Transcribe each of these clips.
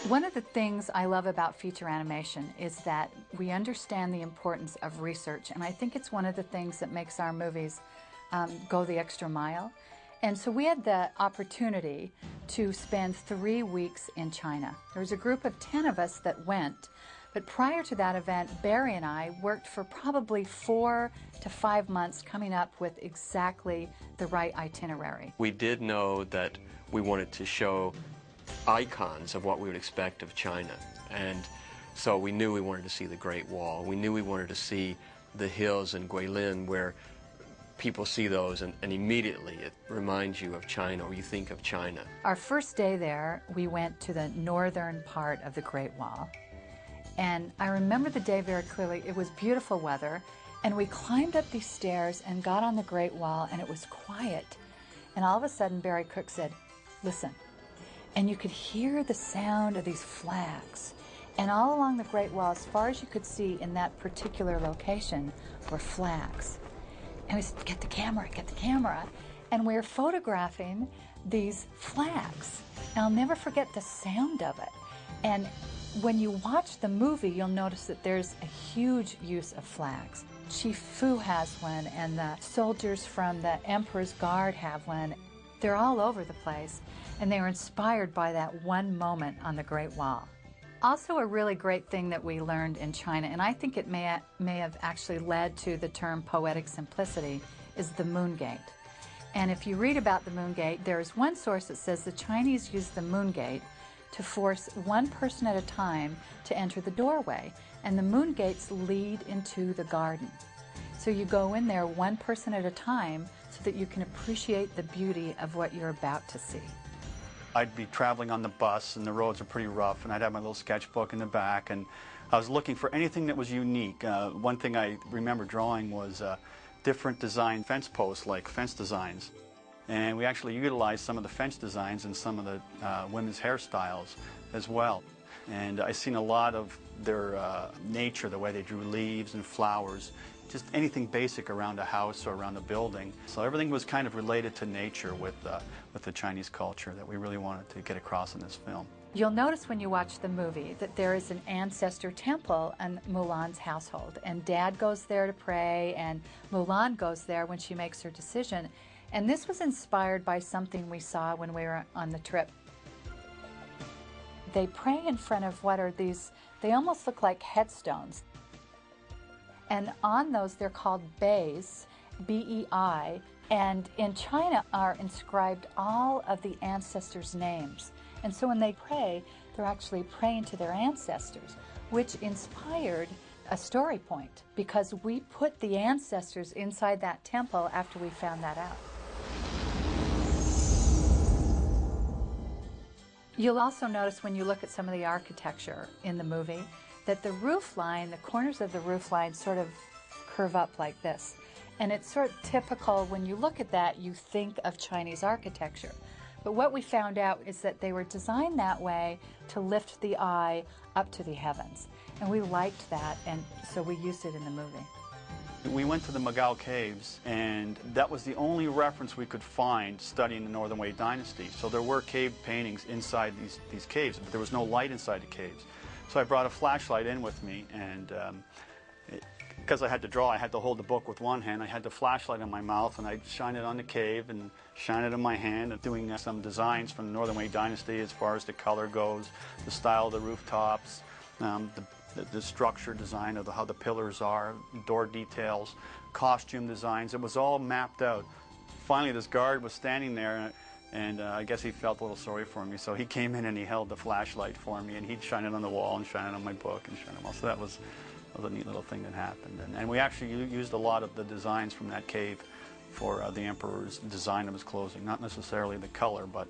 One of the things I love about feature animation is that we understand the importance of research, and I think it's one of the things that makes our movies go the extra mile. And so we had the opportunity to spend 3 weeks in China. There was a group of 10 of us that went, but prior to that event, Barry and I worked for probably 4 to 5 months coming up with exactly the right itinerary. We did know that we wanted to show icons of what we would expect of China, and so we knew we wanted to see the Great Wall. We knew we wanted to see the hills in Guilin, where people see those and immediately it reminds you of China, or you think of China. Our first day there, we went to the northern part of the Great Wall, and I remember the day very clearly. It was beautiful weather, and we climbed up these stairs and got on the Great Wall, and it was quiet, and all of a sudden Barry Cook said, "Listen." And you could hear the sound of these flags. And all along the Great Wall, as far as you could see in that particular location, were flags. And we said, get the camera. And we're photographing these flags. And I'll never forget the sound of it. And when you watch the movie, you'll notice that there's a huge use of flags. Chief Fu has one, and the soldiers from the Emperor's Guard have one. They're all over the place, and they were inspired by that one moment on the Great Wall. Also, a really great thing that we learned in China, and I think it may have actually led to the term poetic simplicity, is the moon gate. And if you read about the moon gate, there's one source that says the Chinese used the moon gate to force one person at a time to enter the doorway, and the moon gates lead into the garden. So you go in there one person at a time so that you can appreciate the beauty of what you're about to see. I'd be traveling on the bus, and the roads are pretty rough, and I'd have my little sketchbook in the back, and I was looking for anything that was unique. One thing I remember drawing was different design fence posts, like fence designs. And we actually utilized some of the fence designs in some of the women's hairstyles as well. And I've seen a lot of their nature, the way they drew leaves and flowers, just anything basic around a house or around a building. So everything was kind of related to nature with the Chinese culture that we really wanted to get across in this film. You'll notice when you watch the movie that there is an ancestor temple in Mulan's household, and Dad goes there to pray, and Mulan goes there when she makes her decision. And this was inspired by something we saw when we were on the trip. They pray in front of what are these, they almost look like headstones. And on those, they're called beis, B-E-I, and in China are inscribed all of the ancestors' names. And so when they pray, they're actually praying to their ancestors, which inspired a story point, because we put the ancestors inside that temple after we found that out. You'll also notice when you look at some of the architecture in the movie that the roof line, the corners of the roof line sort of curve up like this. And it's sort of typical, when you look at that, you think of Chinese architecture. But what we found out is that they were designed that way to lift the eye up to the heavens. And we liked that, and so we used it in the movie. We went to the Magao Caves, and that was the only reference we could find studying the Northern Wei Dynasty. So there were cave paintings inside these caves, but there was no light inside the caves. So I brought a flashlight in with me, and because I had to draw, I had to hold the book with one hand. I had the flashlight in my mouth, and I'd shine it on the cave and shine it in my hand, and doing some designs from the Northern Wei Dynasty as far as the color goes, the style of the rooftops, the structure design of how the pillars are, door details, costume designs. It was all mapped out. Finally, this guard was standing there, and I guess he felt a little sorry for me, so he came in and he held the flashlight for me, and he'd shine it on the wall and shine it on my book and shine it all. So that was a neat little thing that happened. And we actually used a lot of the designs from that cave for the Emperor's design of his clothing. Not necessarily the color, but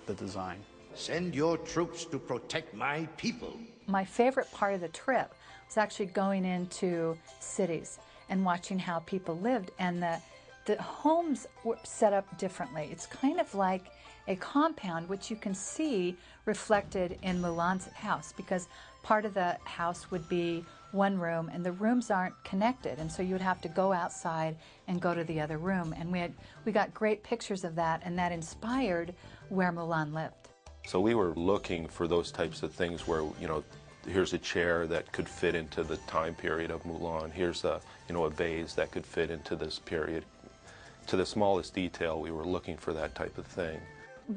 the design. Send your troops to protect my people. My favorite part of the trip was actually going into cities and watching how people lived, and the homes were set up differently. It's kind of like a compound, which you can see reflected in Mulan's house, because part of the house would be one room and the rooms aren't connected, and so you would have to go outside and go to the other room. And we got great pictures of that, and that inspired where Mulan lived. So we were looking for those types of things where, you know, here's a chair that could fit into the time period of Mulan. Here's a, you know, a vase that could fit into this period. To the smallest detail, we were looking for that type of thing.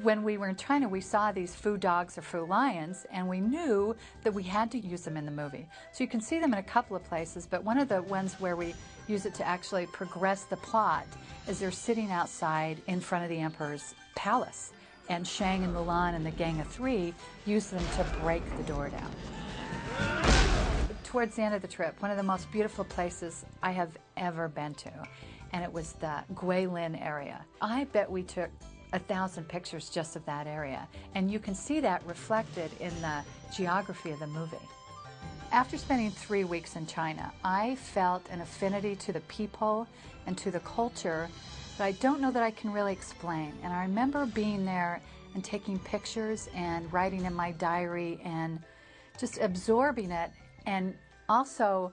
When we were in China, we saw these Fu dogs or Fu lions, and we knew that we had to use them in the movie. So you can see them in a couple of places, but one of the ones where we use it to actually progress the plot is they're sitting outside in front of the Emperor's palace, and Shang and Mulan and the Gang of Three use them to break the door down. Towards the end of the trip, one of the most beautiful places I have ever been to, and it was the Guilin area. I bet we took 1,000 pictures just of that area, and you can see that reflected in the geography of the movie. After spending 3 weeks in China, I felt an affinity to the people and to the culture that I don't know that I can really explain. And I remember being there and taking pictures and writing in my diary and just absorbing it, and also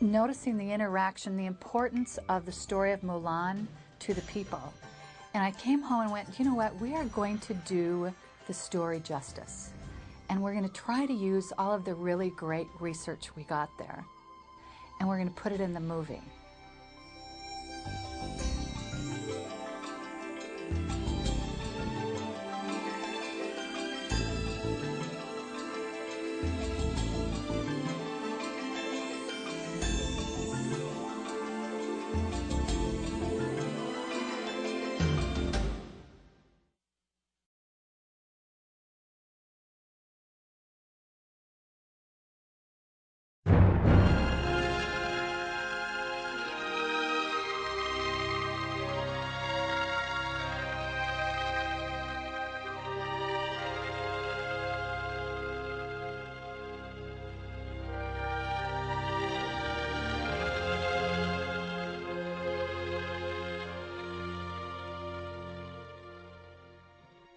noticing the interaction, the importance of the story of Mulan to the people. And I came home and went, you know what, we are going to do the story justice. And we're going to try to use all of the really great research we got there. And we're going to put it in the movie.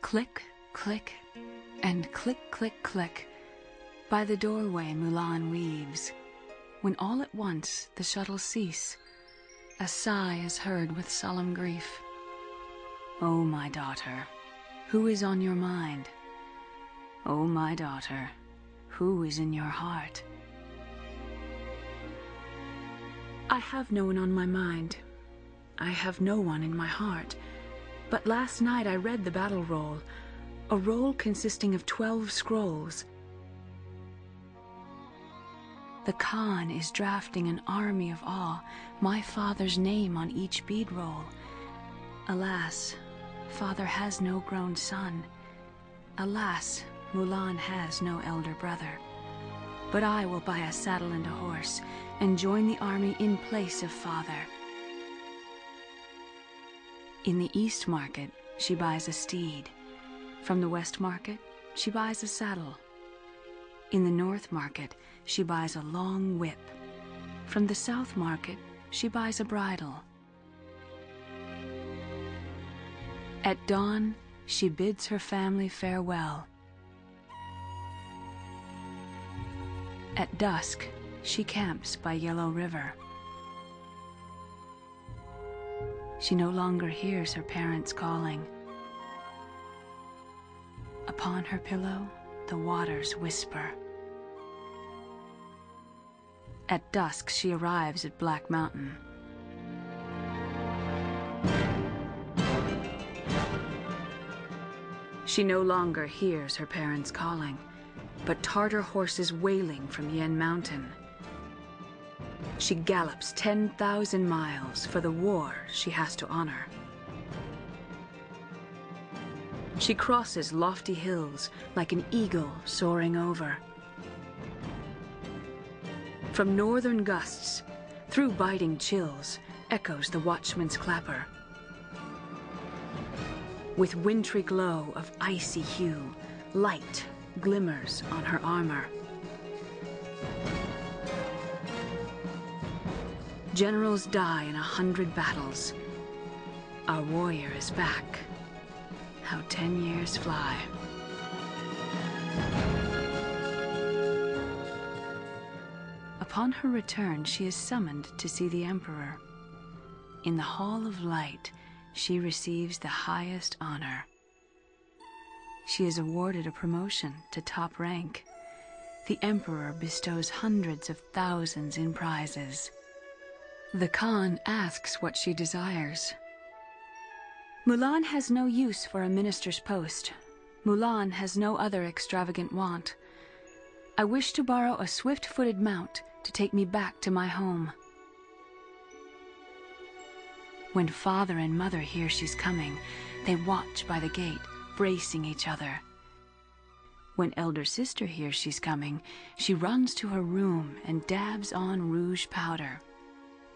Click, click, and click, click, click. By the doorway Mulan weaves. When all at once the shuttles cease, a sigh is heard with solemn grief. Oh, my daughter, who is on your mind? Oh, my daughter, who is in your heart? I have no one on my mind. I have no one in my heart. But last night I read the battle roll, a roll consisting of 12 scrolls. The Khan is drafting an army of awe, my father's name on each bead roll. Alas, father has no grown son. Alas, Mulan has no elder brother. But I will buy a saddle and a horse, and join the army in place of father. In the East Market, she buys a steed. From the West Market, she buys a saddle. In the North Market, she buys a long whip. From the South Market, she buys a bridle. At dawn, she bids her family farewell. At dusk, she camps by Yellow River. She no longer hears her parents calling. Upon her pillow, the waters whisper. At dusk, she arrives at Black Mountain. She no longer hears her parents calling, but Tartar horses wailing from Yen Mountain. She gallops 10,000 miles for the war she has to honor. She crosses lofty hills like an eagle soaring over. From northern gusts, through biting chills, echoes the watchman's clapper. With wintry glow of icy hue, light glimmers on her armor. Generals die in 100 battles. Our warrior is back. How 10 years fly. Upon her return, she is summoned to see the Emperor. In the Hall of Light, she receives the highest honor. she is awarded a promotion to top rank. The emperor bestows hundreds of thousands in prizes. The Khan asks what she desires. Mulan has no use for a minister's post. Mulan has no other extravagant want. I wish to borrow a swift-footed mount to take me back to my home. When father and mother hear she's coming, they watch by the gate, bracing each other. When elder sister hears she's coming, she runs to her room and dabs on rouge powder.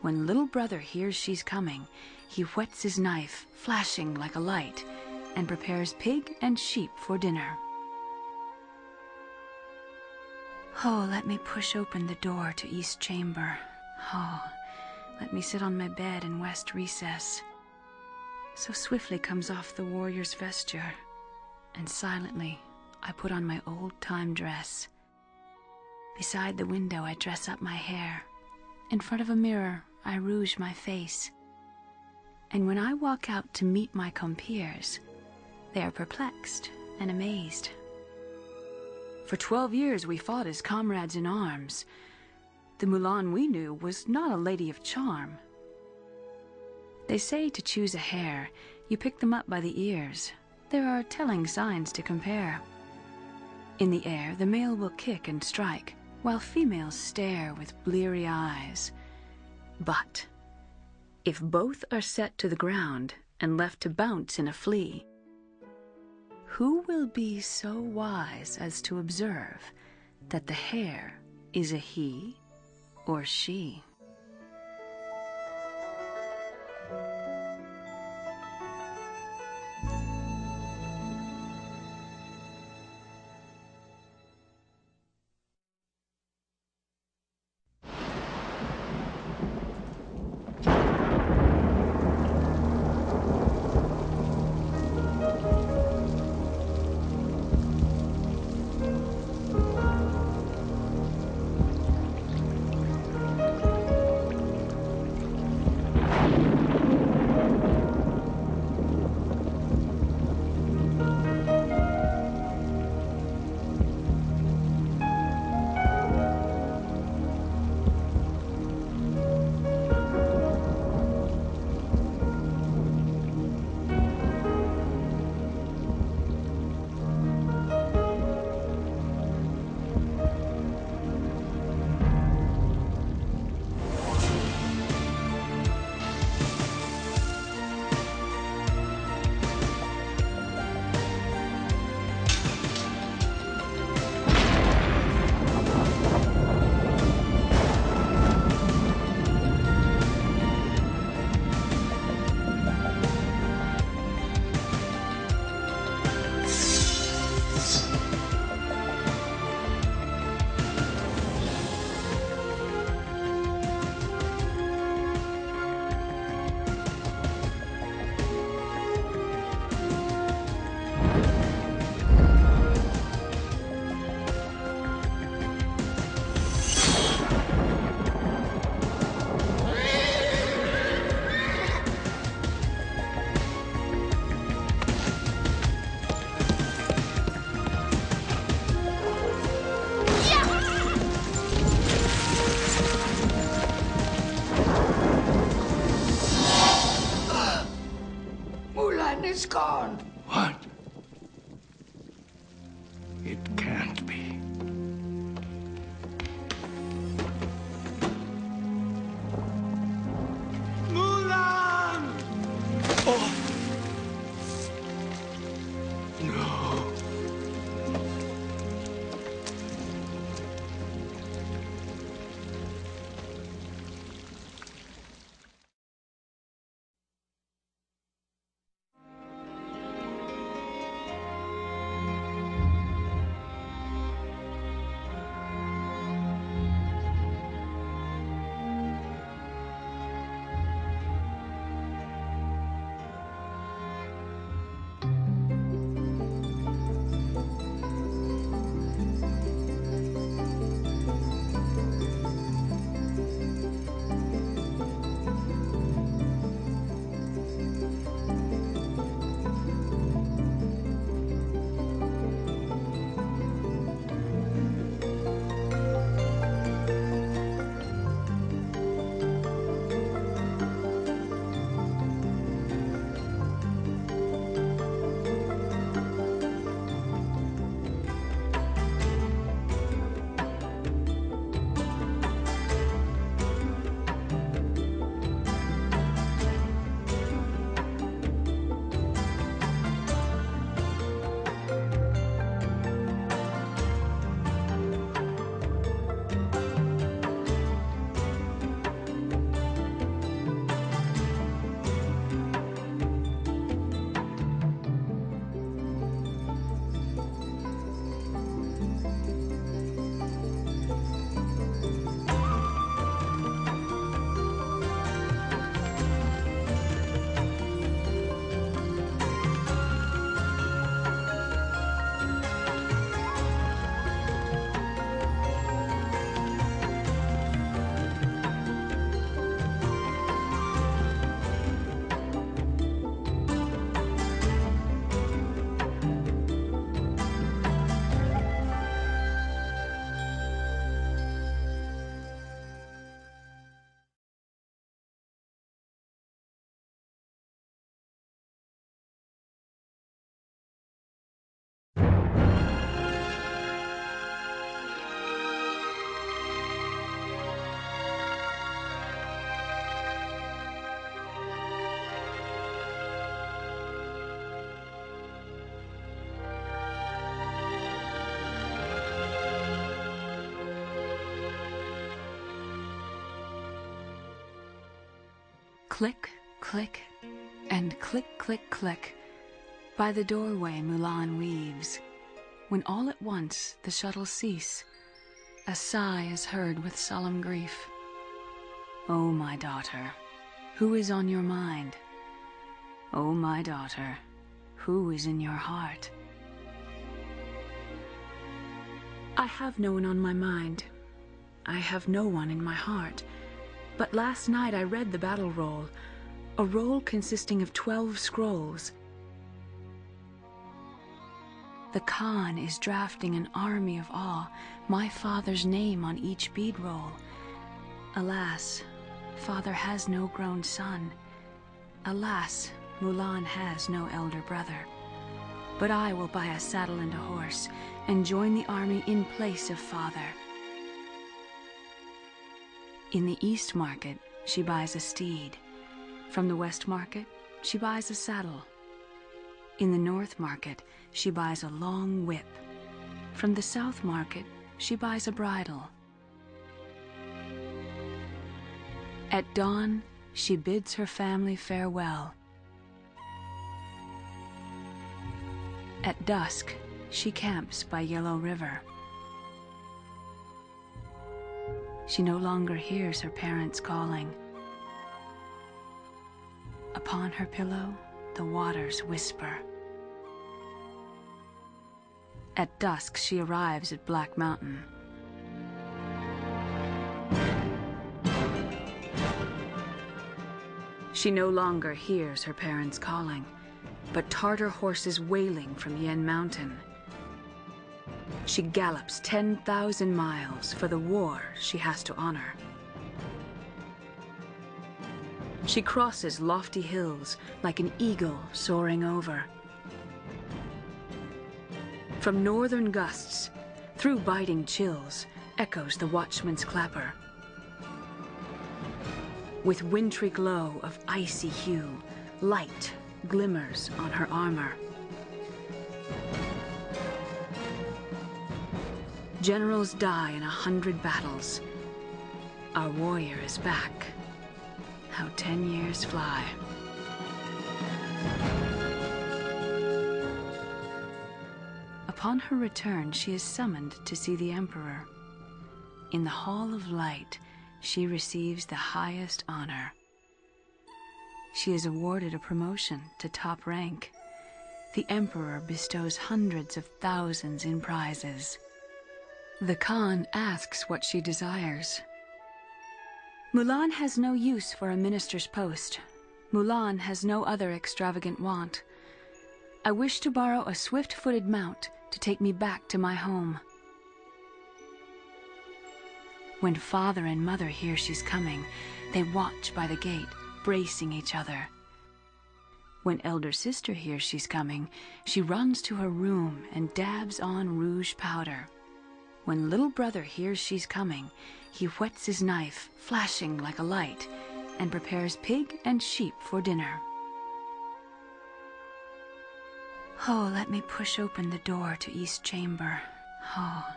When little brother hears she's coming, he whets his knife, flashing like a light, and prepares pig and sheep for dinner. Oh, let me push open the door to east chamber. Oh, let me sit on my bed in west recess. So swiftly comes off the warrior's vesture, and silently I put on my old-time dress. Beside the window I dress up my hair. In front of a mirror I rouge my face. And when I walk out to meet my compeers, they are perplexed and amazed. For 12 years we fought as comrades in arms. The Mulan we knew was not a lady of charm. They say to choose a hare, you pick them up by the ears. There are telling signs to compare. In the air, the male will kick and strike, while females stare with bleary eyes. But if both are set to the ground and left to bounce in a flea, who will be so wise as to observe that the hare is a he or she? Mulan is gone. What? It can't be. Mulan! Oh! No. Click, click, and click, click, click. By the doorway Mulan weaves. When all at once the shuttles cease, a sigh is heard with solemn grief. Oh, my daughter, who is on your mind? Oh, my daughter, who is in your heart? I have no one on my mind. I have no one in my heart. But last night I read the battle roll, a roll consisting of 12 scrolls. The Khan is drafting an army of awe, my father's name on each bead roll. Alas, father has no grown son. Alas, Mulan has no elder brother. But I will buy a saddle and a horse, and join the army in place of father. In the East Market, she buys a steed. From the West Market, she buys a saddle. In the North Market, she buys a long whip. From the South Market, she buys a bridle. At dawn, she bids her family farewell. At dusk, she camps by Yellow River. She no longer hears her parents calling. Upon her pillow, the waters whisper. At dusk, she arrives at Black Mountain. She no longer hears her parents calling, but Tartar horses wailing from Yen Mountain. She gallops 10,000 miles for the war she has to honor. She crosses lofty hills like an eagle soaring over. From northern gusts, through biting chills, echoes the watchman's clapper. With wintry glow of icy hue, light glimmers on her armor. Generals die in 100 battles. Our warrior is back. How 10 years fly. Upon her return, she is summoned to see the Emperor. In the Hall of Light, she receives the highest honor. She is awarded a promotion to top rank. The Emperor bestows hundreds of thousands in prizes. The Khan asks what she desires. Mulan has no use for a minister's post. Mulan has no other extravagant want. I wish to borrow a swift-footed mount to take me back to my home. When father and mother hear she's coming, they watch by the gate, bracing each other. When elder sister hears she's coming, she runs to her room and dabs on rouge powder. When little brother hears she's coming, he whets his knife, flashing like a light, and prepares pig and sheep for dinner. Oh, let me push open the door to East Chamber. Oh,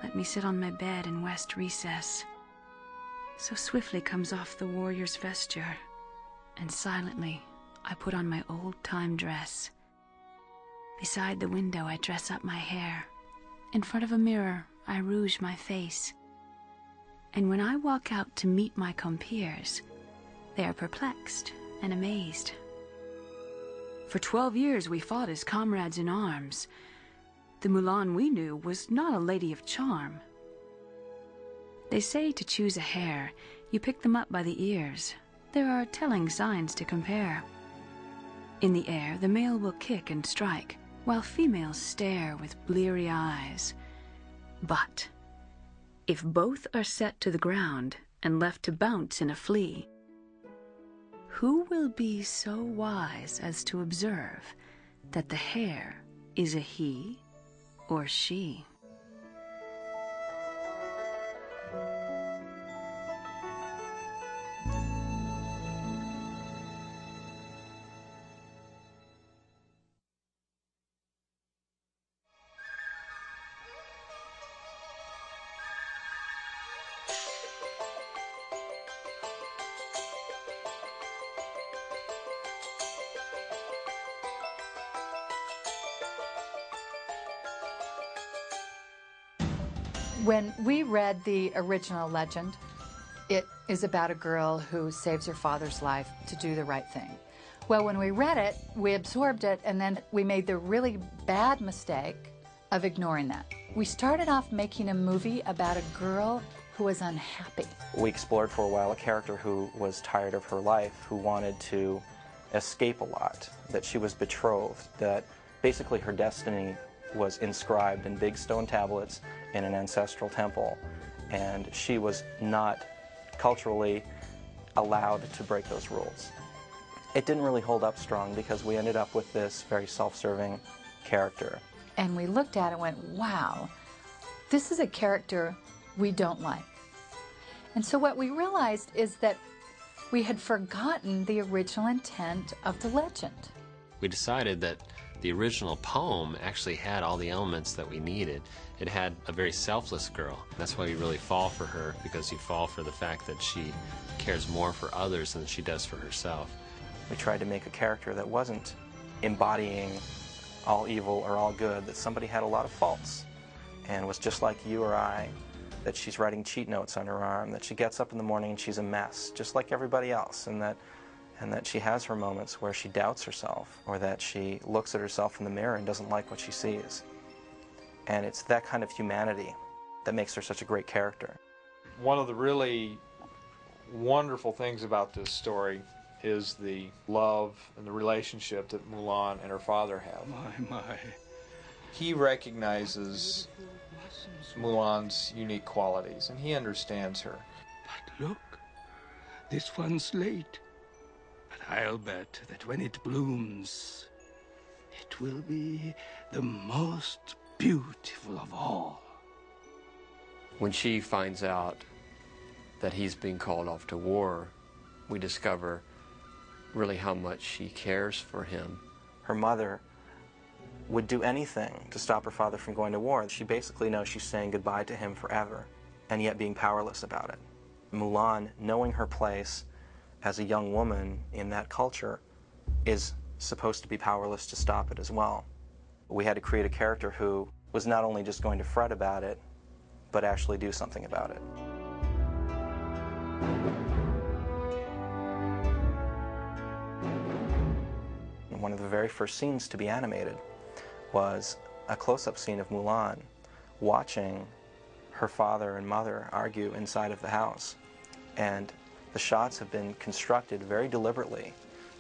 let me sit on my bed in West Recess. So swiftly comes off the warrior's vesture, and silently I put on my old-time dress. Beside the window I dress up my hair. In front of a mirror I rouge my face. And when I walk out to meet my compeers, they are perplexed and amazed. For 12 years we fought as comrades in arms. The Mulan we knew was not a lady of charm. They say to choose a hare, you pick them up by the ears. There are telling signs to compare. In the air, the male will kick and strike, while females stare with bleary eyes. But if both are set to the ground and left to bounce in a flea, who will be so wise as to observe that the hare is a he or she? When we read the original legend, it is about a girl who saves her father's life to do the right thing. Well, when we read it, we absorbed it, and then we made the really bad mistake of ignoring that. We started off making a movie about a girl who was unhappy. We explored for a while a character who was tired of her life, who wanted to escape a lot, that she was betrothed, that basically her destiny was inscribed in big stone tablets in an ancestral temple, and she was not culturally allowed to break those rules. It didn't really hold up strong because we ended up with this very self-serving character. And we looked at it and went, wow, this is a character we don't like. And so what we realized is that we had forgotten the original intent of the legend. We decided that the original poem actually had all the elements that we needed. It had a very selfless girl. That's why we really fall for her, because you fall for the fact that she cares more for others than she does for herself. We tried to make a character that wasn't embodying all evil or all good, that somebody had a lot of faults and was just like you or I, that she's writing cheat notes on her arm, that she gets up in the morning and she's a mess, just like everybody else, and that she has her moments where she doubts herself, or that she looks at herself in the mirror and doesn't like what she sees. And it's that kind of humanity that makes her such a great character. One of the really wonderful things about this story is the love and the relationship that Mulan and her father have. My. He recognizes Mulan's unique qualities, and he understands her. But look, this one's late. But I'll bet that when it blooms, it will be the most beautiful of all. When she finds out that he's being called off to war, we discover really how much she cares for him. Her mother would do anything to stop her father from going to war. She basically knows she's saying goodbye to him forever, and yet being powerless about it. Mulan, knowing her place as a young woman in that culture, is supposed to be powerless to stop it as well. We had to create a character who was not only just going to fret about it, but actually do something about it. One of the very first scenes to be animated was a close-up scene of Mulan watching her father and mother argue inside of the house. And the shots have been constructed very deliberately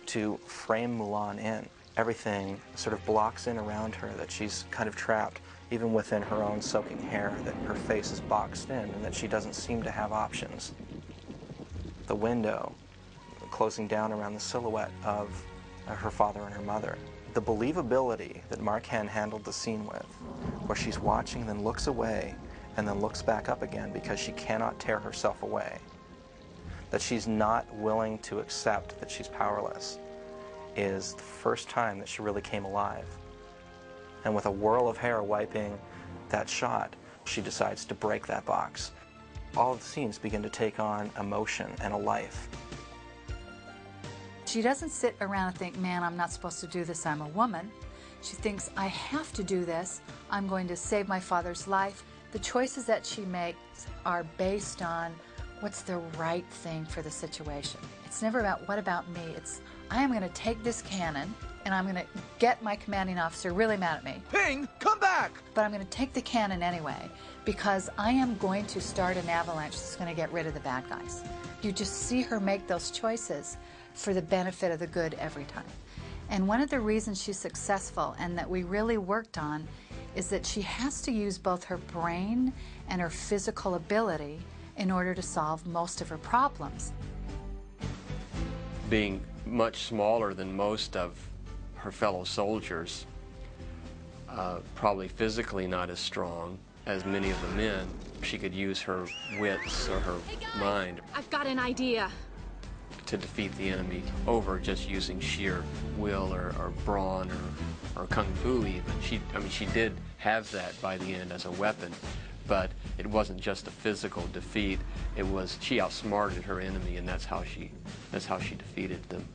to frame Mulan in. Everything sort of blocks in around her, that she's kind of trapped, even within her own soaking hair, that her face is boxed in and that she doesn't seem to have options. The window closing down around the silhouette of her father and her mother. The believability that Mark Henn handled the scene with, where she's watching, then looks away, and then looks back up again because she cannot tear herself away, that she's not willing to accept that she's powerless, is the first time that she really came alive. And with a whirl of hair wiping that shot, she decides to break that box. All of the scenes begin to take on emotion and a life. She doesn't sit around and think, man, I'm not supposed to do this, I'm a woman. She thinks, I have to do this, I'm going to save my father's life. The choices that she makes are based on what's the right thing for the situation. It's never about, what about me? It's, I am going to take this cannon and I'm going to get my commanding officer really mad at me. Ping, come back! But I'm going to take the cannon anyway because I am going to start an avalanche that's going to get rid of the bad guys. You just see her make those choices for the benefit of the good every time. And one of the reasons she's successful and that we really worked on is that she has to use both her brain and her physical ability in order to solve most of her problems. Being much smaller than most of her fellow soldiers, probably physically not as strong as many of the men, she could use her wits or her mind. I've got an idea. To defeat the enemy over just using sheer will or brawn or kung fu even. She did have that by the end as a weapon, but it wasn't just a physical defeat. It was she outsmarted her enemy, and that's how she defeated them.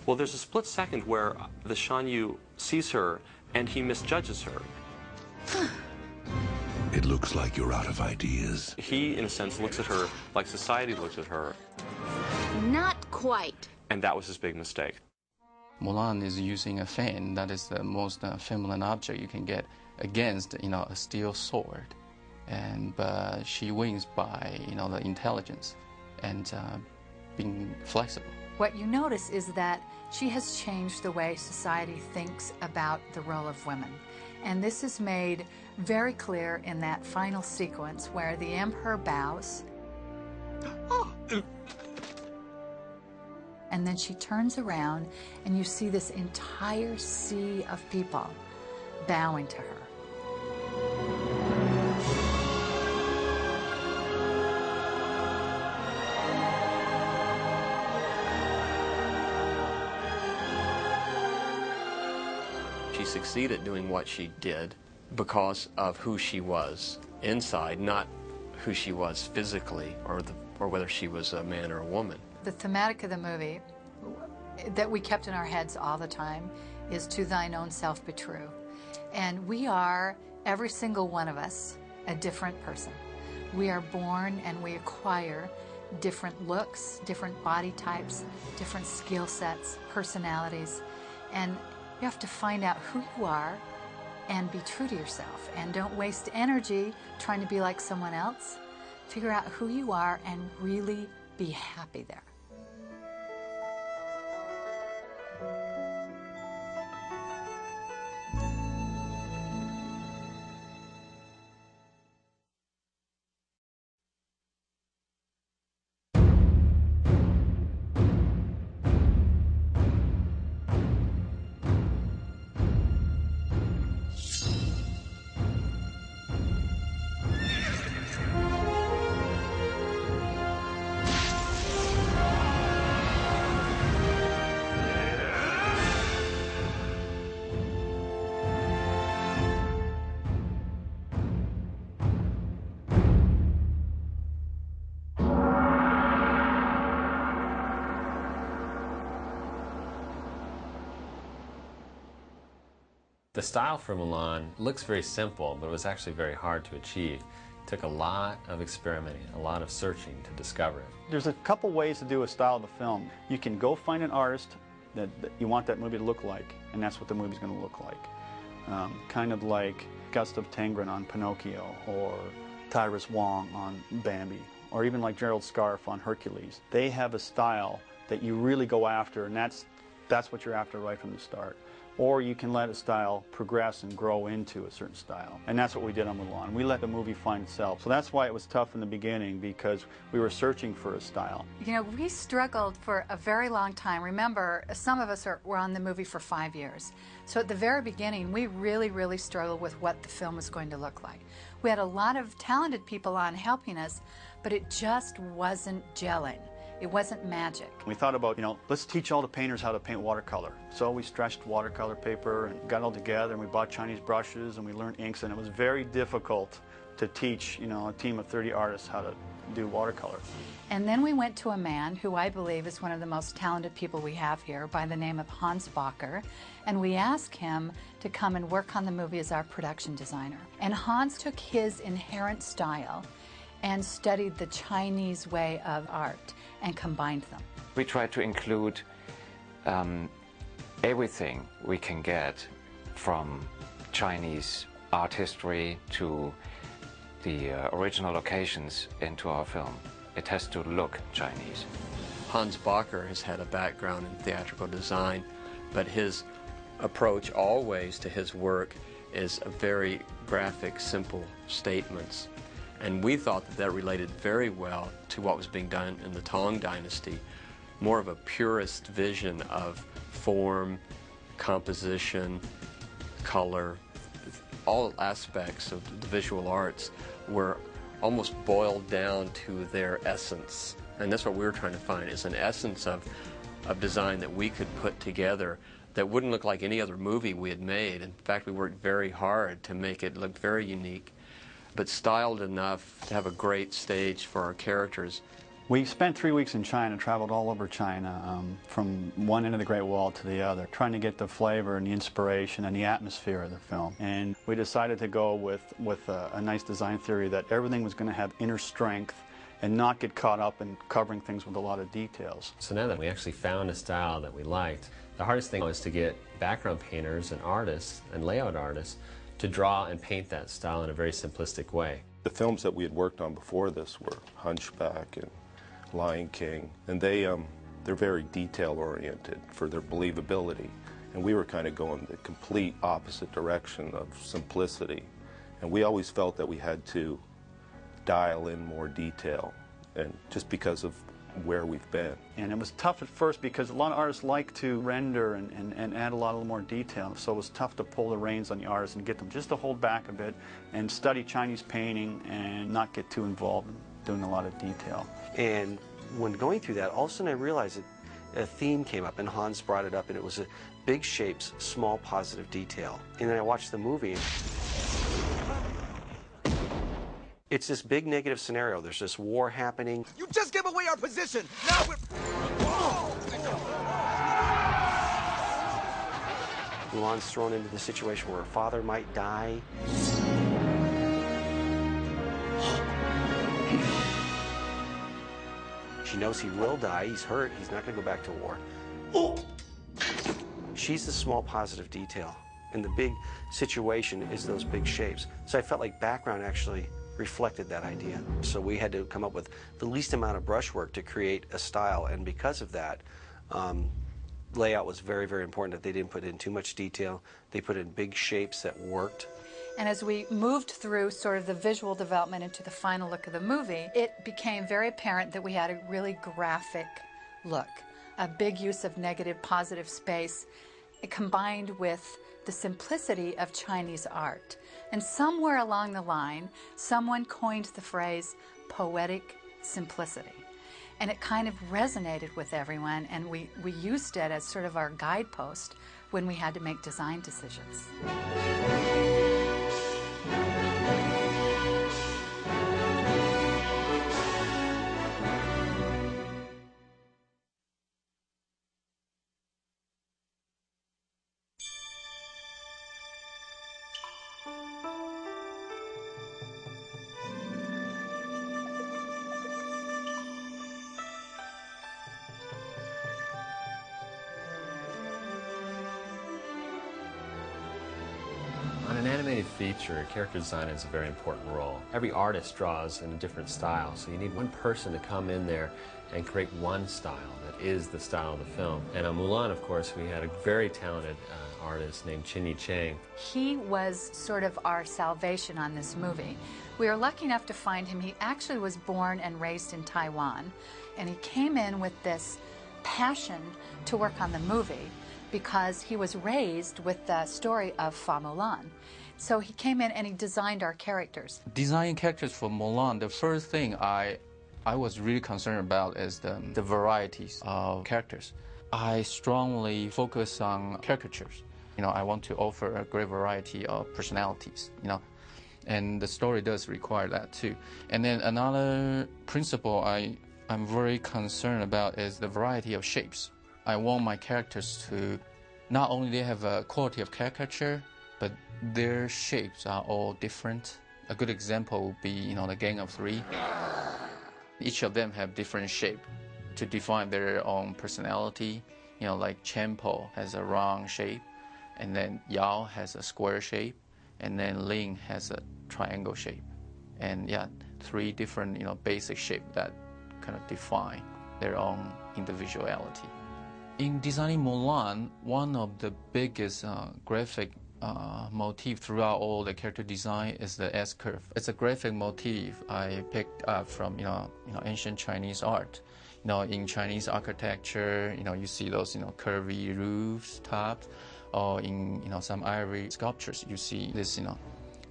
Well, there's a split second where the Shan Yu sees her and he misjudges her. It looks like you're out of ideas. He, in a sense, looks at her like society looks at her. Not quite. And that was his big mistake. Mulan is using a fan that is the most feminine object you can get against, a steel sword, and she wins by, the intelligence and being flexible. What you notice is that she has changed the way society thinks about the role of women. And this is made very clear in that final sequence where the emperor bows. And then she turns around and you see this entire sea of people bowing to her. She succeeded doing what she did because of who she was inside, not who she was physically or whether she was a man or a woman. The thematic of the movie that we kept in our heads all the time is to thine own self be true. And we are, every single one of us, a different person. We are born and we acquire different looks, different body types, different skill sets, personalities, and you have to find out who you are and be true to yourself. And don't waste energy trying to be like someone else. Figure out who you are and really be happy there. The style for Mulan looks very simple, but it was actually very hard to achieve. It took a lot of experimenting, a lot of searching to discover it. There's a couple ways to do a style of the film. You can go find an artist that you want that movie to look like, and that's what the movie's going to look like. Kind of like Gustav Tengren on Pinocchio, or Tyrus Wong on Bambi, or even like Gerald Scarfe on Hercules. They have a style that you really go after, and that's what you're after right from the start. Or you can let a style progress and grow into a certain style. And that's what we did on Mulan. We let the movie find itself. So that's why it was tough in the beginning, because we were searching for a style. We struggled for a very long time. Remember, some of us were on the movie for 5 years. So at the very beginning, we really, really struggled with what the film was going to look like. We had a lot of talented people on helping us, but it just wasn't gelling. It wasn't magic. We thought about, let's teach all the painters how to paint watercolor. So we stretched watercolor paper and got it all together, and we bought Chinese brushes and we learned inks, and it was very difficult to teach, a team of 30 artists how to do watercolor. And then we went to a man who I believe is one of the most talented people we have here, by the name of Hans Bacher, and we asked him to come and work on the movie as our production designer. And Hans took his inherent style and studied the Chinese way of art and combined them. We try to include everything we can get from Chinese art history to the original locations into our film. It has to look Chinese. Hans Bacher has had a background in theatrical design, but his approach always to his work is a very graphic, simple statements. And we thought that related very well to what was being done in the Tang Dynasty, more of a purist vision of form, composition, color. All aspects of the visual arts were almost boiled down to their essence. And that's what we were trying to find, is an essence of design that we could put together that wouldn't look like any other movie we had made. In fact, we worked very hard to make it look very unique, but styled enough to have a great stage for our characters We spent 3 weeks in China, traveled all over China, from one end of the Great Wall to the other, trying to get the flavor and the inspiration and the atmosphere of the film. And we decided to go with a nice design theory that everything was going to have inner strength and not get caught up in covering things with a lot of details. So now that we actually found a style that we liked, the hardest thing was to get background painters and artists and layout artists to draw and paint that style in a very simplistic way. The films that we had worked on before this were Hunchback and Lion King, and they're very detail-oriented for their believability, and we were kind of going the complete opposite direction of simplicity, and we always felt that we had to dial in more detail, and just because of where we've been. And it was tough at first because a lot of artists like to render and add a lot of more detail, so it was tough to pull the reins on the artists and get them just to hold back a bit and study Chinese painting and not get too involved in doing a lot of detail. And when going through that, all of a sudden I realized that a theme came up, and Hans brought it up, and it was big shapes, small positive detail. And then I watched the movie. It's this big negative scenario. There's this war happening. You just gave away our position! Now we're... Mulan's thrown into the situation where her father might die. She knows he will die. He's hurt. He's not going to go back to war. She's the small positive detail, and the big situation is those big shapes. So I felt like background actually reflected that idea. So we had to come up with the least amount of brushwork to create a style, and because of that, layout was very, very important, that they didn't put in too much detail. They put in big shapes that worked. And as we moved through sort of the visual development into the final look of the movie, it became very apparent that we had a really graphic look, a big use of negative, positive space, combined with the simplicity of Chinese art. And somewhere along the line, someone coined the phrase poetic simplicity. And it kind of resonated with everyone, and we used it as sort of our guidepost when we had to make design decisions. On an animated feature, character design is a very important role. Every artist draws in a different style, so you need one person to come in there and create one style that is the style of the film. And on Mulan, of course, we had a very talented artist named Chinyi Chang. He was sort of our salvation on this movie. We were lucky enough to find him. He actually was born and raised in Taiwan, and he came in with this passion to work on the movie because he was raised with the story of Fa Mulan. So he came in and he designed our characters. Designing characters for Mulan, the first thing I was really concerned about is the varieties of characters. I strongly focus on caricatures. You know, I want to offer a great variety of personalities, you know, and the story does require that too. And then another principle I'm very concerned about is the variety of shapes. I want my characters to not only they have a quality of caricature, but their shapes are all different. A good example would be, you know, the Gang of Three. Each of them have different shape to define their own personality. You know, like Qianpo has a round shape, and then Yao has a square shape, and then Ling has a triangle shape. And yeah, three different, you know, basic shape that kind of define their own individuality. In designing Mulan, one of the biggest graphic motif throughout all the character design is the S-curve. It's a graphic motif I picked up from you know ancient Chinese art. You know, in Chinese architecture, you know, you see those curvy roofs, tops, or in some ivory sculptures, you see this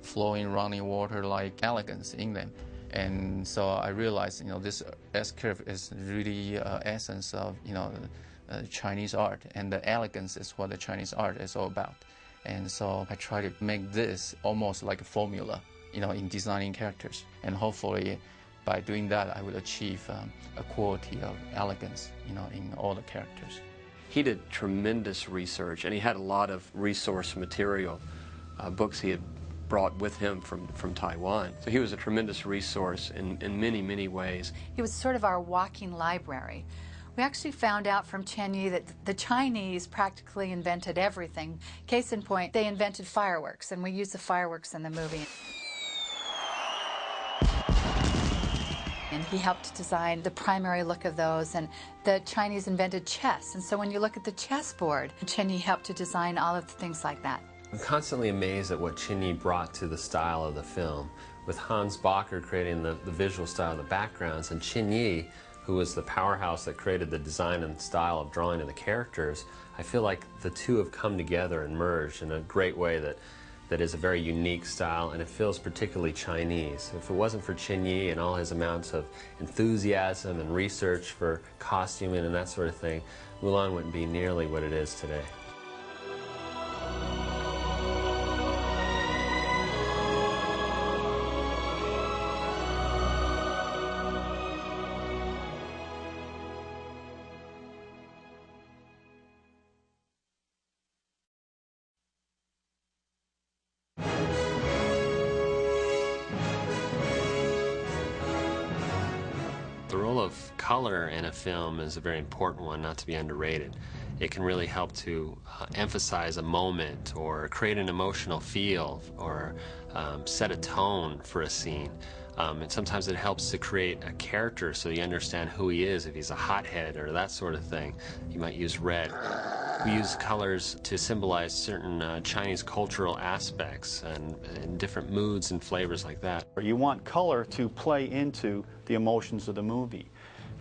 flowing running water like elegance in them. And so I realized this S-curve is really essence of Chinese art, and the elegance is what the Chinese art is all about. And so I try to make this almost like a formula, in designing characters. And hopefully By doing that, I would achieve a quality of elegance, in all the characters. He did tremendous research, and he had a lot of resource material, books he had brought with him from Taiwan. So he was a tremendous resource in many, many ways. He was sort of our walking library. We actually found out from Chen Yi that the Chinese practically invented everything. Case in point, they invented fireworks, and we use the fireworks in the movie. And he helped design the primary look of those, and the Chinese invented chess. And so when you look at the chessboard, Chen Yi helped to design all of the things like that. I'm constantly amazed at what Chen Yi brought to the style of the film, with Hans Bacher creating the visual style of the backgrounds, and Chen Yi, who was the powerhouse that created the design and style of drawing of the characters. I feel like the two have come together and merged in a great way that is a very unique style, and it feels particularly Chinese. If it wasn't for Chen Yi and all his amounts of enthusiasm and research for costuming and that sort of thing, Mulan wouldn't be nearly what it is today. The role of color in a film is a very important one, not to be underrated. It can really help to emphasize a moment or create an emotional feel or set a tone for a scene. And sometimes it helps to create a character so you understand who he is, if he's a hothead or that sort of thing. You might use red. We use colors to symbolize certain Chinese cultural aspects and different moods and flavors like that. You want color to play into the emotions of the movie.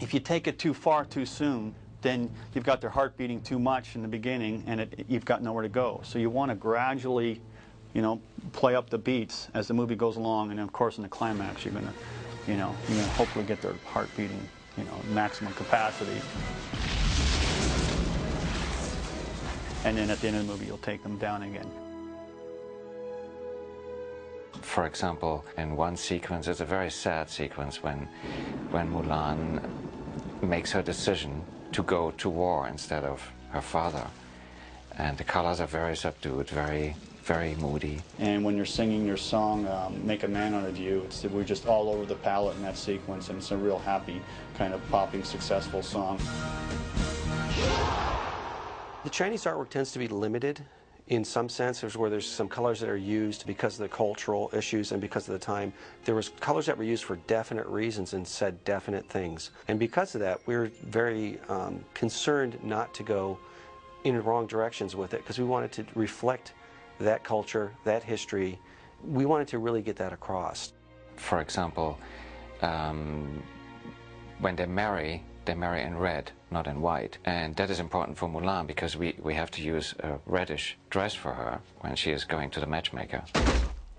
If you take it too far too soon, then you've got their heart beating too much in the beginning and you've got nowhere to go. So you want to gradually, play up the beats as the movie goes along, and of course in the climax you're going to, hopefully get their heart beating, maximum capacity. And then at the end of the movie you'll take them down again. For example, in one sequence, it's a very sad sequence when Mulan makes her decision to go to war instead of her father. And the colors are very subdued, very, very moody. And when you're singing your song, Make a Man Out of You, we're just all over the palette in that sequence, and it's a real happy, kind of popping, successful song. The Chinese artwork tends to be limited in some sense. Where there's some colors that are used because of the cultural issues and because of the time. There was colors that were used for definite reasons and said definite things. And because of that, we were very concerned not to go in wrong directions with it, because we wanted to reflect that culture, that history. We wanted to really get that across. For example, when they marry in red, not in white. And that is important for Mulan because we have to use a reddish dress for her when she is going to the matchmaker.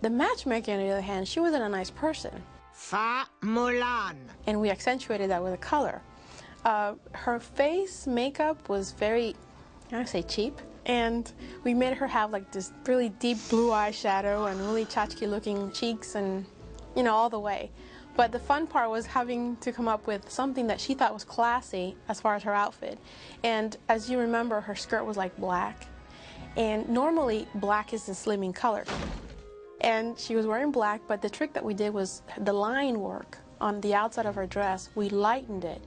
The matchmaker, on the other hand, she wasn't a nice person. Fa Mulan. And we accentuated that with a color. Her face makeup was very, I would say, cheap. And we made her have like this really deep blue eyeshadow and really tchotchke looking cheeks and, all the way. But the fun part was having to come up with something that she thought was classy as far as her outfit. And as you remember, her skirt was like black. And normally, black is the slimming color. And she was wearing black, but the trick that we did was the line work on the outside of her dress, we lightened it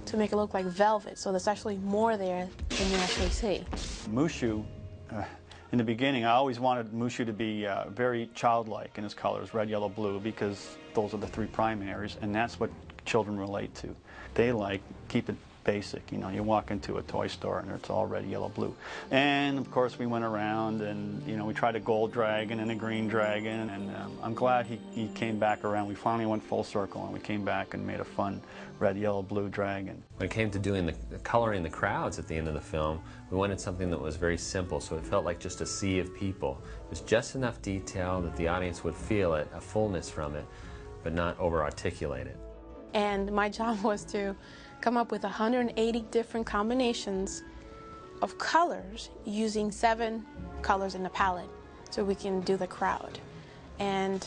to make it look like velvet. So there's actually more there than you actually see. Mushu, in the beginning, I always wanted Mushu to be very childlike in his colors, red, yellow, blue, because those are the three primaries, and that's what children relate to. They keep it basic. You walk into a toy store and it's all red, yellow, blue. And of course we went around and we tried a gold dragon and a green dragon, and I'm glad he came back around. We finally went full circle and we came back and made a fun red, yellow, blue dragon. When it came to doing the coloring the crowds at the end of the film, we wanted something that was very simple, so it felt like just a sea of people. It was just enough detail that the audience would feel it, a fullness from it, but not over-articulate it. And my job was to come up with 180 different combinations of colors using 7 colors in the palette so we can do the crowd. And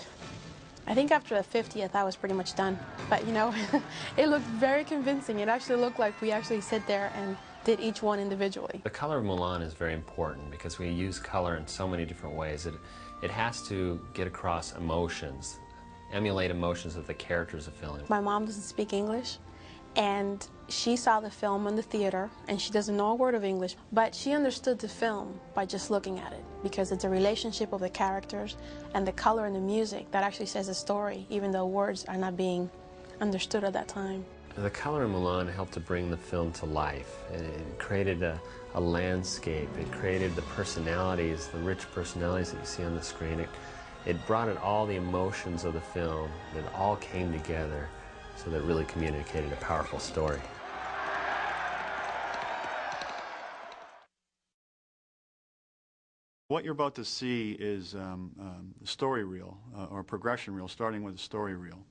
I think after the 50th, I was pretty much done. But you know, it looked very convincing. It actually looked like we actually sit there and did each one individually. The color of Mulan is very important because we use color in so many different ways. It has to get across emotions, emulate emotions that the characters are feeling. My mom doesn't speak English, and she saw the film in the theater, and she doesn't know a word of English, but she understood the film by just looking at it, because it's a relationship of the characters and the color and the music that actually says a story, even though words are not being understood at that time. The color in Mulan helped to bring the film to life. It created a landscape. It created the personalities, the rich personalities that you see on the screen. It brought in all the emotions of the film. It all came together so that it really communicated a powerful story. What you're about to see is a story reel, or a progression reel, starting with a story reel.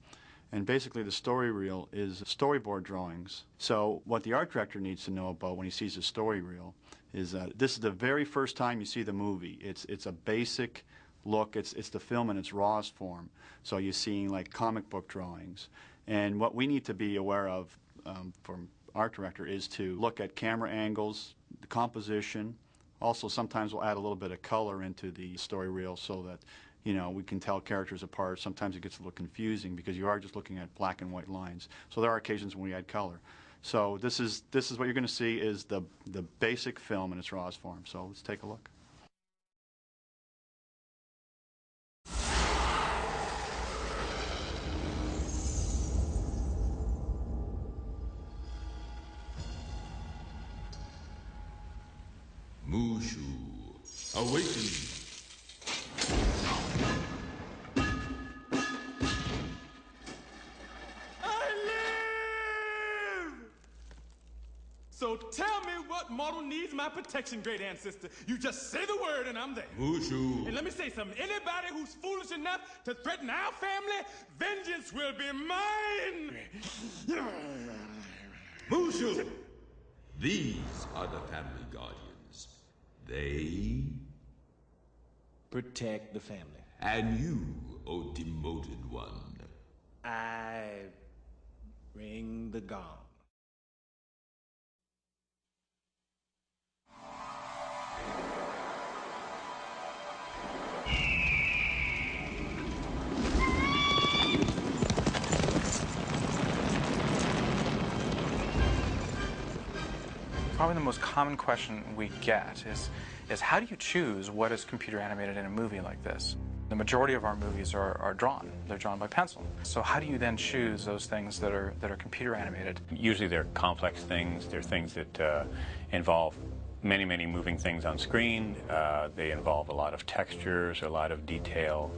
And basically the story reel is storyboard drawings. So what the art director needs to know about when he sees a story reel is that this is the very first time you see the movie. It's a basic look. It's the film in its rawest form. So you're seeing like comic book drawings. And what we need to be aware of from art director is to look at camera angles, the composition. Also, sometimes we'll add a little bit of color into the story reel so that, you know, we can tell characters apart. Sometimes it gets a little confusing because you are just looking at black and white lines. So there are occasions when we add color. So this is what you're going to see is the basic film in its rawest form. So let's take a look. Mushu, awaken. So tell me what mortal needs my protection, great ancestor. You just say the word and I'm there. Mushu. And let me say something. Anybody who's foolish enough to threaten our family, vengeance will be mine. Mushu. These are the family guardians. They protect the family. And you, O demoted one. I ring the gong. Probably the most common question we get is how do you choose what is computer animated in a movie like this? The majority of our movies are drawn. They're drawn by pencil. So how do you then choose those things that are computer animated? Usually they're complex things. They're things that involve many, many moving things on screen. They involve a lot of textures, a lot of detail,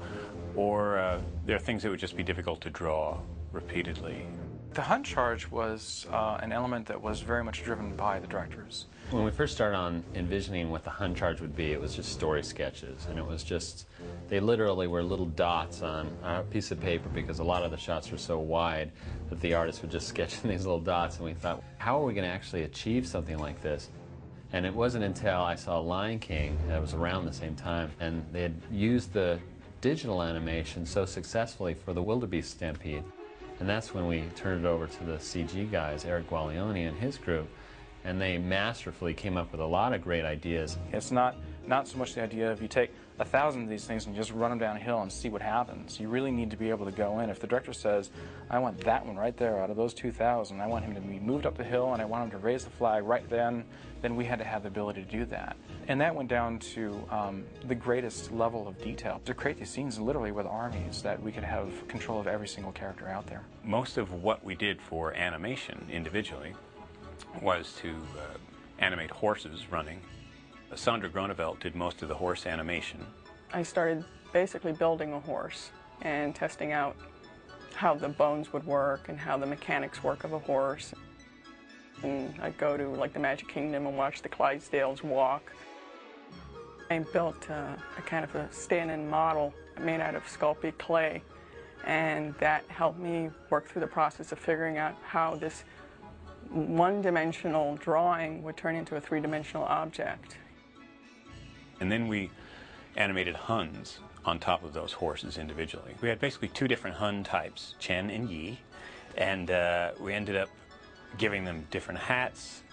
or they're things that would just be difficult to draw repeatedly. The hunt charge was an element that was very much driven by the directors. When we first started on envisioning what the hunt charge would be, it was just story sketches, and it was just, they literally were little dots on a piece of paper because a lot of the shots were so wide that the artist would just sketch in these little dots, and we thought, how are we going to actually achieve something like this? And it wasn't until I saw Lion King, that was around the same time, and they had used the digital animation so successfully for the wildebeest stampede. And that's when we turned it over to the CG guys, Eric Guaglione and his group, and they masterfully came up with a lot of great ideas. It's not so much the idea of you take 1,000 of these things and just run them down a hill and see what happens. You really need to be able to go in. If the director says, I want that one right there out of those 2,000, I want him to be moved up the hill and I want him to raise the flag right then we had to have the ability to do that. And that went down to the greatest level of detail. To create these scenes literally with armies that we could have control of every single character out there. Most of what we did for animation individually was to animate horses running. Sandra Gronevelt did most of the horse animation. I started basically building a horse and testing out how the bones would work and how the mechanics work of a horse. And I'd go to like the Magic Kingdom and watch the Clydesdales walk. I built a kind of a stand-in model made out of sculpted clay, and that helped me work through the process of figuring out how this one-dimensional drawing would turn into a three-dimensional object. And then we animated Huns on top of those horses individually. We had basically two different Hun types, Chen and Yi, and we ended up giving them different hats,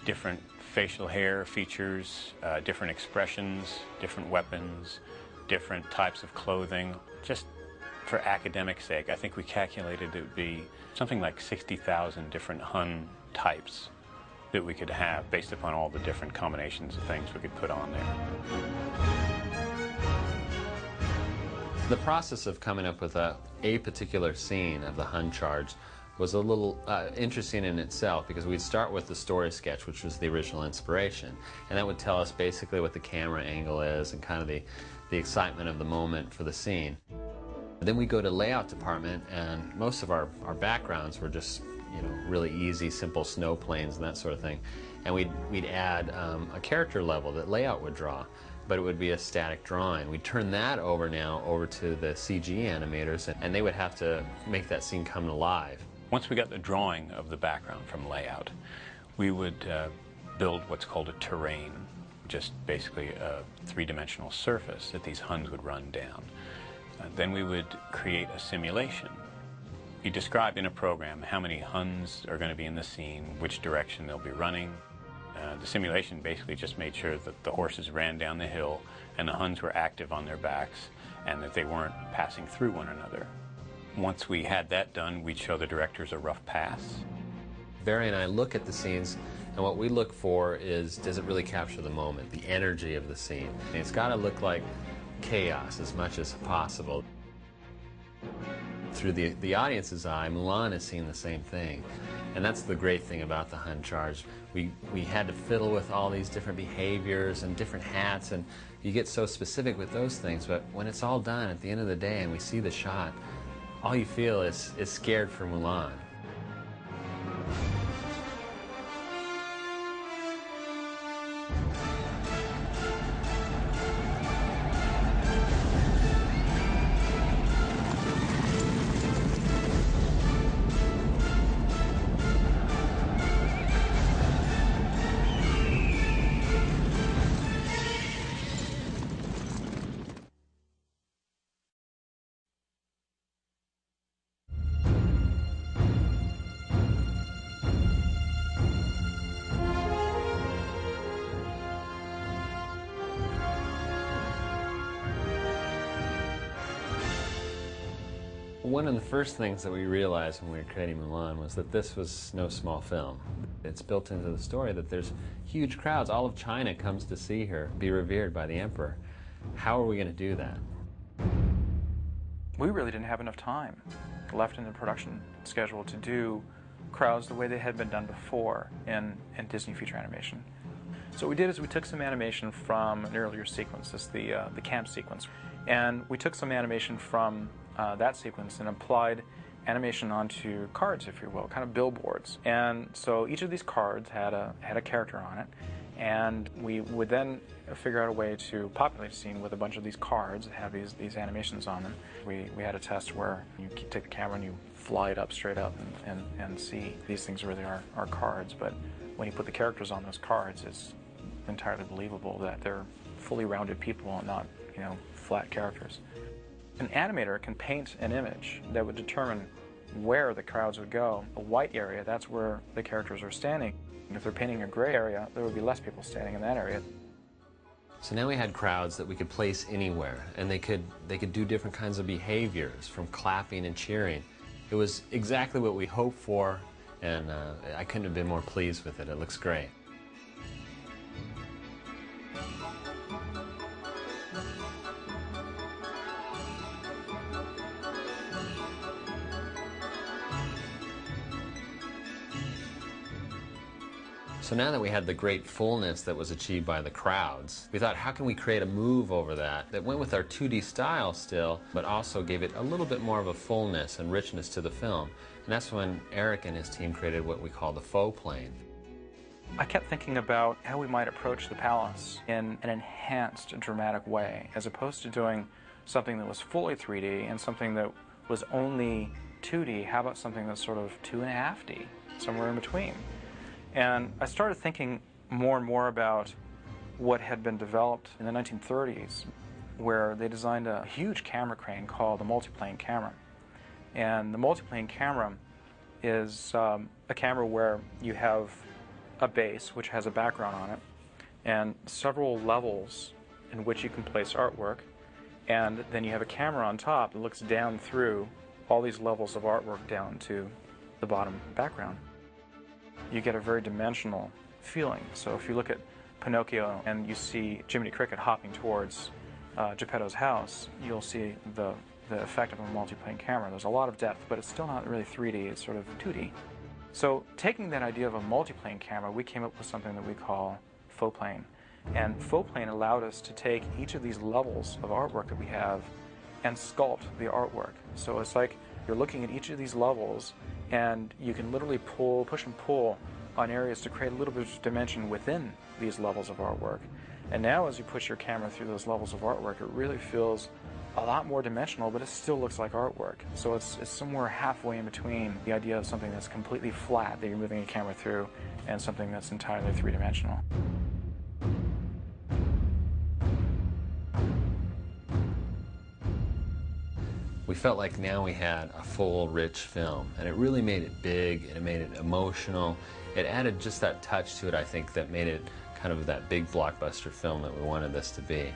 different facial hair features, different expressions, different weapons, different types of clothing. Just for academic sake, I think we calculated it would be something like 60,000 different Hun types that we could have based upon all the different combinations of things we could put on there. The process of coming up with a particular scene of the Hun charge was a little interesting in itself, because we'd start with the story sketch, which was the original inspiration, and that would tell us basically what the camera angle is and kind of the excitement of the moment for the scene. Then we go to layout department, and most of our backgrounds were just, you know, really easy, simple snow planes and that sort of thing. And we'd add a character level that layout would draw, but it would be a static drawing. We'd turn that over to the CG animators, and they would have to make that scene come alive. Once we got the drawing of the background from layout, we would build what's called a terrain, just basically a three-dimensional surface that these Huns would run down. Then we would create a simulation. You describe in a program how many Huns are going to be in the scene, which direction they'll be running. The simulation basically just made sure that the horses ran down the hill and the Huns were active on their backs and that they weren't passing through one another. Once we had that done, we'd show the directors a rough pass. Barry and I look at the scenes, and what we look for is, does it really capture the moment, the energy of the scene? And it's got to look like chaos as much as possible. Through the audience's eye, Mulan is seeing the same thing. And that's the great thing about the Hun charge. We had to fiddle with all these different behaviors and different hats, and you get so specific with those things, but when it's all done at the end of the day and we see the shot, all you feel is scared for Mulan. One of the first things that we realized when we were creating Mulan was that this was no small film. It's built into the story that there's huge crowds. All of China comes to see her, be revered by the emperor. How are we going to do that? We really didn't have enough time left in the production schedule to do crowds the way they had been done before in Disney feature animation. So what we did is we took some animation from an earlier sequence, this the camp sequence, and we took some animation from that sequence and applied animation onto cards, if you will, kind of billboards. And so each of these cards had a character on it, and we would then figure out a way to populate a scene with a bunch of these cards that have these animations on them. We had a test where you take the camera and you fly it up straight up and see these things really are cards, but when you put the characters on those cards, it's entirely believable that they're fully rounded people and not, you know, flat characters. An animator can paint an image that would determine where the crowds would go. A white area, that's where the characters are standing. And if they're painting a gray area, there would be less people standing in that area. So now we had crowds that we could place anywhere, and they could do different kinds of behaviors, from clapping and cheering. It was exactly what we hoped for, and I couldn't have been more pleased with it. It looks great. So now that we had the great fullness that was achieved by the crowds, we thought, how can we create a move over that went with our 2D style still, but also gave it a little bit more of a fullness and richness to the film. And that's when Eric and his team created what we call the faux plane. I kept thinking about how we might approach the palace in an enhanced dramatic way, as opposed to doing something that was fully 3D and something that was only 2D. How about something that's sort of 2.5D, somewhere in between? And I started thinking more and more about what had been developed in the 1930s. where they designed a huge camera crane called the multiplane camera. And the multiplane camera is a camera where you have a base which has a background on it and several levels in which you can place artwork, and then you have a camera on top that looks down through all these levels of artwork down to the bottom background. You get a very dimensional feeling. So if you look at Pinocchio and you see Jiminy Cricket hopping towards Geppetto's house, you'll see the effect of a multiplane camera. There's a lot of depth, but it's still not really 3D, it's sort of 2D. So taking that idea of a multiplane camera, we came up with something that we call faux plane. And faux plane allowed us to take each of these levels of artwork that we have and sculpt the artwork. So it's like you're looking at each of these levels and you can literally push and pull on areas to create a little bit of dimension within these levels of artwork. And now as you push your camera through those levels of artwork, it really feels a lot more dimensional, but it still looks like artwork. So it's somewhere halfway in between the idea of something that's completely flat that you're moving your camera through and something that's entirely three-dimensional. We felt like now we had a full, rich film, and it really made it big, and it made it emotional. It added just that touch to it, I think, that made it kind of that big blockbuster film that we wanted this to be.